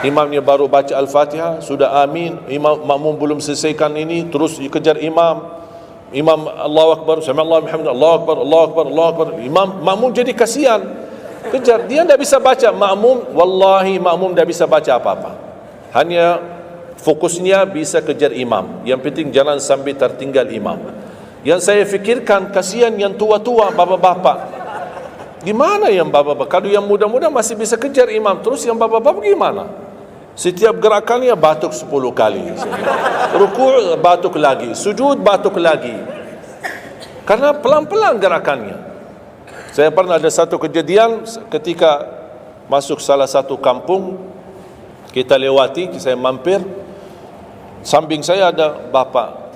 Speaker 2: Imamnya baru baca al-fatihah, sudah amin. Imam makmum belum selesaikan ini, terus dikejar imam. Imam Allahu Akbar, sami Allahu hamdah, Allahu Akbar, Allahu Akbar, Allahu Akbar. Imam makmum jadi kasihan. Kejar, dia tidak bisa baca. Makmum, wallahi makmum tidak bisa baca apa-apa. Hanya fokusnya bisa kejar imam. Yang penting jangan sampai tertinggal imam. Yang saya fikirkan, kasihan yang tua-tua, bapak-bapak. Gimana yang bapak-bapak? Kalau yang muda-muda masih bisa kejar imam, terus yang bapak-bapak gimana? Setiap gerakannya batuk 10 kali. Rukuk batuk lagi, sujud batuk lagi. Karena pelan-pelan gerakannya. Saya pernah ada satu kejadian ketika masuk salah satu kampung, kita lewati, saya mampir, samping saya ada bapak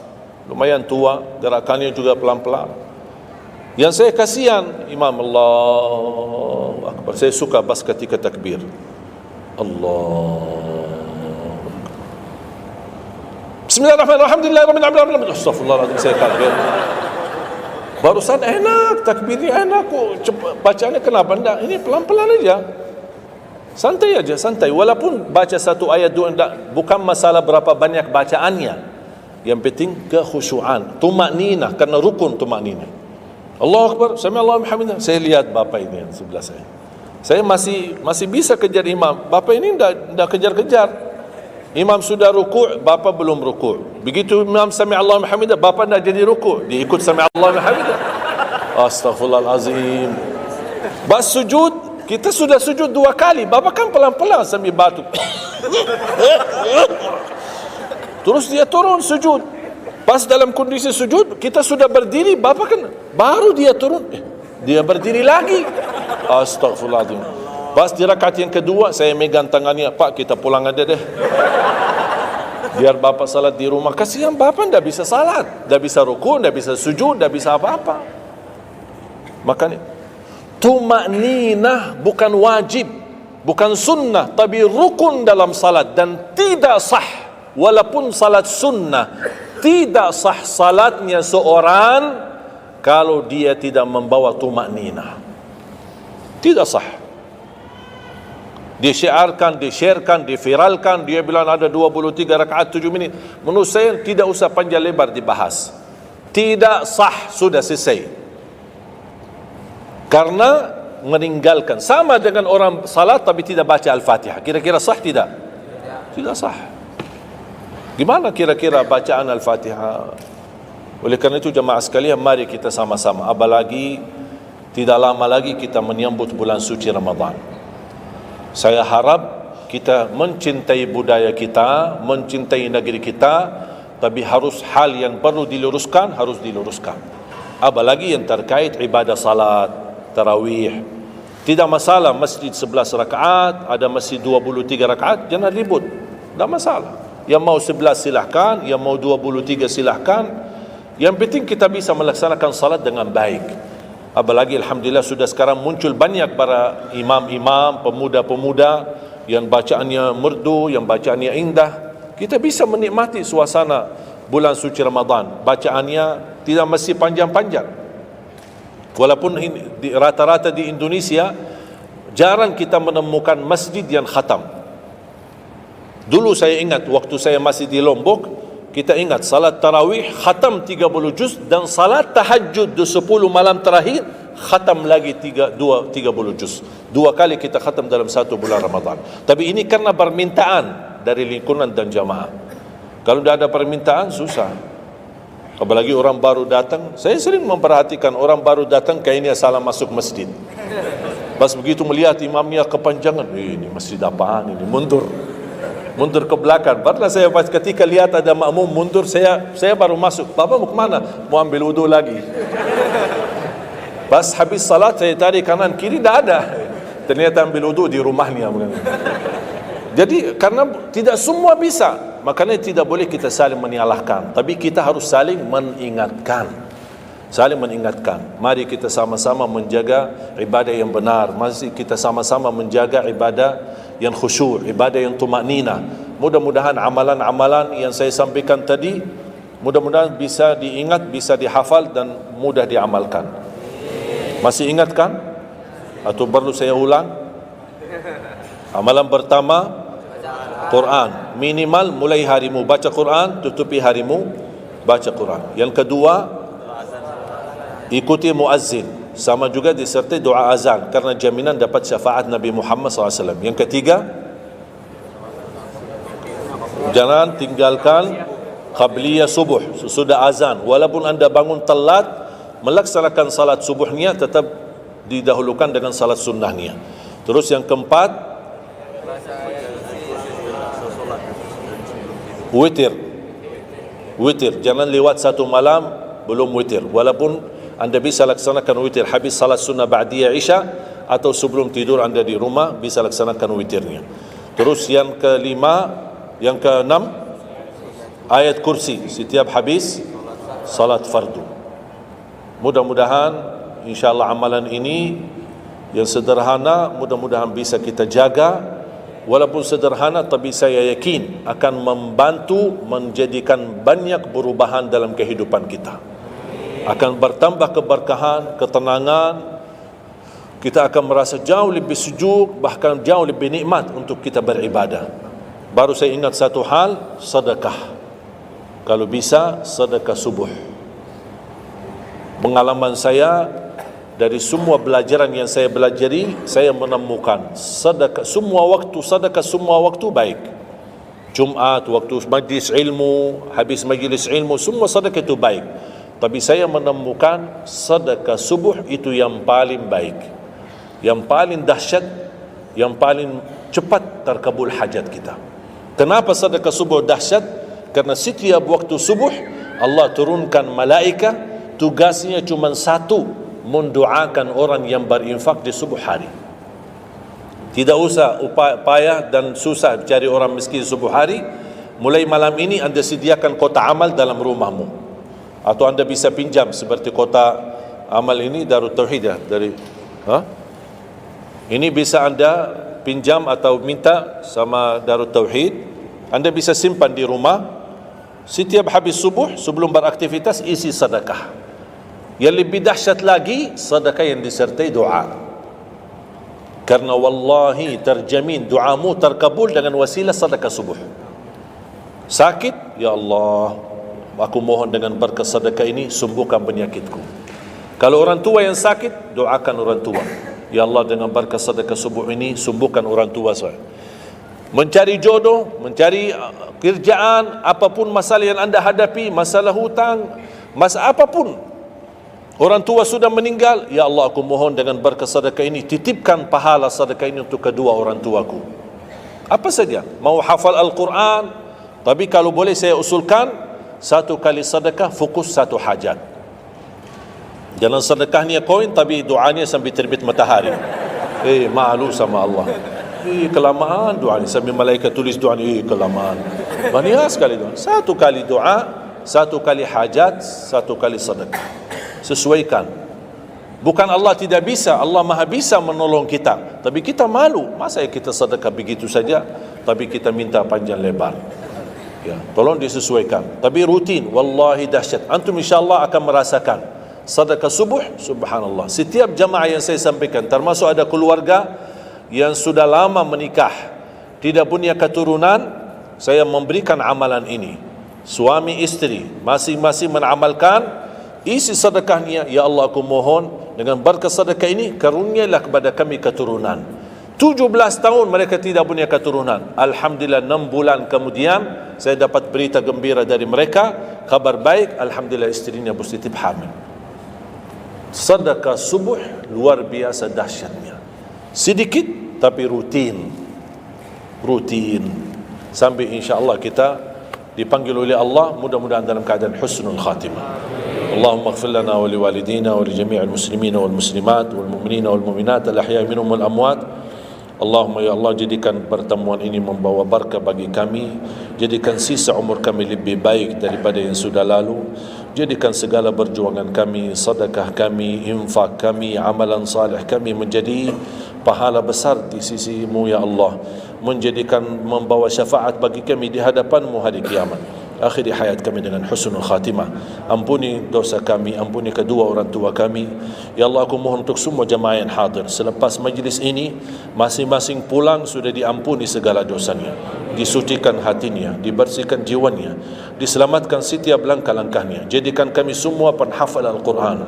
Speaker 2: lumayan tua, gerakannya juga pelan-pelan. Yang saya kasihan, Imam Allahu Akbar. Saya suka pas ketika takbir, Allah, Bismillahirrahmanirrahim, Alhamdulillahirrahmanirrahim, Astagfirullahaladzim, saya takbir. Barusan enak, takbirnya enak kok, bacaannya kenapa enggak? Ini pelan-pelan aja, santai aja, santai. Walaupun baca satu ayat dua enggak, bukan masalah berapa banyak bacaannya. Yang penting kekhusyuan, tumakninah, karena rukun tumakninah. Allahu Akbar, sami Allahu hamdah. Saya lihat bapak ini yang sebelah saya. Saya masih bisa kejar imam. Bapak ini enggak kejar-kejar. Imam sudah rukuk, bapak belum rukuk. Begitu imam sami Allahu hamdah, bapak enggak jadi rukuk, dia ikut sami Allahu hamdah. Astaghfirullahalazim. Bas sujud, kita sudah sujud 2 kali. Bapak kan pelan-pelan sambil batuk. Terus dia turun sujud. Pas dalam kondisi sujud, kita sudah berdiri, bapak kan baru dia turun, dia berdiri lagi. Astagfirullahaladzim. Pas di rakaat yang kedua, saya megang tangannya, Pak, kita pulang aja deh, biar bapak salat di rumah. Kasihan bapak tidak bisa salat, tidak bisa ruku, tidak bisa sujud, tidak bisa apa-apa. Makanya tumakninah bukan wajib, bukan sunnah, tapi rukun dalam salat, dan tidak sah. Walaupun salat sunnah, tidak sah salatnya seorang kalau dia tidak membawa tumakninah. Tidak sah. Disyiarkan, disharekan, diviralkan, dia bilang ada 23 rakaat 7 minit. Menurut saya tidak usah panjang lebar dibahas. Tidak sah, sudah selesai. Karena meninggalkan, sama dengan orang salat tapi tidak baca Al-Fatihah. Kira-kira sah tidak? Tidak sah. Gimana kira-kira bacaan Al-Fatihah? Oleh kerana itu jemaah sekalian, mari kita sama-sama, apalagi tidak lama lagi kita menyambut bulan suci Ramadan. Saya harap kita mencintai budaya kita, mencintai negeri kita, tapi harus hal yang perlu diluruskan, harus diluruskan. Apalagi yang terkait ibadah salat, tarawih. Tidak masalah masjid 11 rakaat, ada masjid 23 rakaat, jangan ribut, tidak masalah. Yang mau 11 silahkan, yang mau 23 silahkan. Yang penting kita bisa melaksanakan salat dengan baik. Apalagi alhamdulillah sudah sekarang muncul banyak para imam-imam, pemuda-pemuda yang bacaannya merdu, yang bacaannya indah. Kita bisa menikmati suasana bulan suci Ramadan. Bacaannya tidak mesti panjang-panjang. Walaupun rata-rata di Indonesia jarang kita menemukan masjid yang khatam. Dulu saya ingat waktu saya masih di Lombok, kita ingat salat tarawih khatam 30 juz, dan salat tahajud di 10 malam terakhir khatam lagi 30 juz. 2 kali kita khatam dalam 1 bulan Ramadan. Tapi ini karena permintaan dari lingkungan dan jamaah. Kalau tidak ada permintaan susah. Apalagi orang baru datang. Saya sering memperhatikan orang baru datang kayaknya salah masuk masjid. Pas begitu melihat imamnya kepanjangan, ini masjid apaan ini, mundur ke belakang. Barulah saya pas ketika lihat ada makmum mundur, saya baru masuk. Bapak mau kemana? Mau ambil wudu lagi. Pas habis salat saya tarik kanan kiri, tidak ada. Ternyata ambil wudu di rumahnya. Jadi karena tidak semua bisa, makanya tidak boleh kita saling menyalahkan, tapi kita harus saling mengingatkan. Saling mengingatkan. Mari kita sama-sama menjaga ibadah yang benar. Mari kita sama-sama menjaga ibadah yang khusyuk, ibadah yang tumakninah. Mudah-mudahan amalan-amalan yang saya sampaikan tadi, mudah-mudahan bisa diingat, bisa dihafal dan mudah diamalkan. Masih ingatkan? Atau perlu saya ulang? Amalan pertama, Quran. Minimal mulai harimu baca Quran, tutupi harimu baca Quran. Yang kedua, ikuti muazzin, sama juga disertai doa azan karena jaminan dapat syafaat Nabi Muhammad SAW. Yang ketiga, jangan tinggalkan qabliyah subuh sesudah azan, walaupun anda bangun telat melaksanakan salat subuhnya tetap didahulukan dengan salat sunnahnya. Terus yang keempat, witir. Jangan lewat satu malam belum witir, walaupun anda bisa laksanakan witir habis salat sunnah ba'diyah isya atau sebelum tidur anda di rumah bisa laksanakan witirnya. Terus yang keenam, ayat kursi setiap habis salat fardu. Mudah-mudahan insyaAllah amalan ini yang sederhana mudah-mudahan bisa kita jaga, walaupun sederhana tapi saya yakin akan membantu menjadikan banyak perubahan dalam kehidupan kita. Akan bertambah keberkahan, ketenangan, kita akan merasa jauh lebih sejuk, bahkan jauh lebih nikmat untuk kita beribadah. Baru saya ingat satu hal, sedekah. Kalau bisa sedekah subuh. Pengalaman saya dari semua pelajaran yang saya pelajari, saya menemukan sedekah semua waktu baik. Jumat, waktu majlis ilmu, habis majlis ilmu, semua sedekah itu baik. Tapi saya menemukan sedekah subuh itu yang paling baik, yang paling dahsyat, yang paling cepat terkabul hajat kita. Kenapa sedekah subuh dahsyat? Karena setiap waktu subuh Allah turunkan malaikat, tugasnya cuma satu, mendoakan orang yang berinfak di subuh hari. Tidak usah payah dan susah cari orang miskin subuh hari. Mulai malam ini anda sediakan kota amal dalam rumahmu, atau anda bisa pinjam seperti kota amal ini Darut Tauhid ya, ini bisa anda pinjam atau minta sama Darut Tauhid. Anda bisa simpan di rumah. Setiap habis subuh sebelum beraktivitas isi sedekah. Yang lebih dahsyat lagi, sedekah yang disertai doa. Karena wallahi terjamin doamu terkabul dengan wasilah sedekah subuh. Sakit, ya Allah, aku mohon dengan berkat sedekah ini sembuhkan penyakitku. Kalau orang tua yang sakit, doakan orang tua. Ya Allah, dengan berkat sedekah subuh ini sembuhkan orang tua saya. Mencari jodoh, mencari kerjaan, apapun masalah yang anda hadapi, masalah hutang, masalah apapun. Orang tua sudah meninggal, ya Allah aku mohon dengan berkat sedekah ini titipkan pahala sedekah ini untuk kedua orang tuaku. Apa saja, mau hafal Al-Quran, tapi kalau boleh saya usulkan, satu kali sedekah fokus satu hajat. Jangan sedekahnya koin tapi doanya sampai terbit matahari. Malu sama Allah. Kelamaan doa ni, sambil malaikat tulis doa ni, kelamaan. Banyak sekali doa. Satu kali doa, satu kali hajat, satu kali sedekah. Sesuaikan. Bukan Allah tidak bisa, Allah maha bisa menolong kita, tapi kita malu. Masa kita sedekah begitu saja, tapi kita minta panjang lebar. Ya, tolong disesuaikan. Tapi rutin, wallahi dahsyat. Antum insyaAllah akan merasakan sedekah subuh, subhanallah. Setiap jamaah yang saya sampaikan, termasuk ada keluarga yang sudah lama menikah, tidak punya keturunan, saya memberikan amalan ini. Suami istri masing-masing mengamalkan, isi sedekahnya, ya Allah aku mohon dengan berkat sedekah ini karunialah kepada kami keturunan. 17 tahun mereka tidak punya keturunan. Alhamdulillah 6 bulan kemudian saya dapat berita gembira dari mereka, kabar baik, alhamdulillah istrinya positif hamil. Sedekah subuh luar biasa dahsyatnya. Sedikit tapi rutin sampai insyaAllah kita dipanggil oleh Allah, mudah-mudahan dalam keadaan husnul khatimah. Allahumma ighfir lana wa liwalidina wa li jami'il muslimina wal muslimat wal mu'minina wal mu'minat al ahya'i minhum wal amwat. Allahumma ya Allah, jadikan pertemuan ini membawa barakah bagi kami, jadikan sisa umur kami lebih baik daripada yang sudah lalu, jadikan segala perjuangan kami, sedekah kami, infak kami, amalan salih kami menjadi pahala besar di sisi-Mu ya Allah, menjadikan membawa syafaat bagi kami di hadapan-Mu hari kiamat. Akhiri hayat kami dengan husnul khatimah. Ampuni dosa kami, ampuni kedua orang tua kami. Ya Allah, aku mohon untuk semua jemaah yang hadir, selepas majlis ini masing-masing pulang sudah diampuni segala dosanya, disucikan hatinya, dibersihkan jiwanya, diselamatkan setiap langkah-langkahnya. Jadikan kami semua penghafal Al-Quran,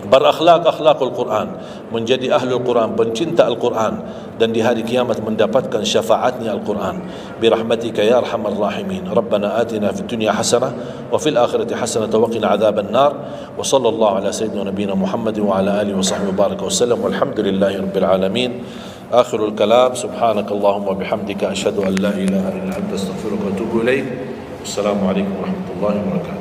Speaker 2: berakhlak akhlakul Quran, menjadi ahlul Quran, pencinta Al-Quran, dan di hari kiamat mendapatkan syafaatnya Al-Quran. Birahmatika ya arhamar rahimin. Rabbana atina fid dunya hasanah wa fil akhirati hasanah wa qina adzaban nar. Wa sallallahu ala sayyidina nabiyina Muhammad wa ala alihi wa sahbihi baraka wasallam. Walhamdulillahi rabbil alamin. Akhirul kalam, subhanakallahumma bihamdika asyhadu an la ilaha illa anta astaghfiruka wa atubu ilaik. Assalamualaikum warahmatullahi wabarakatuh.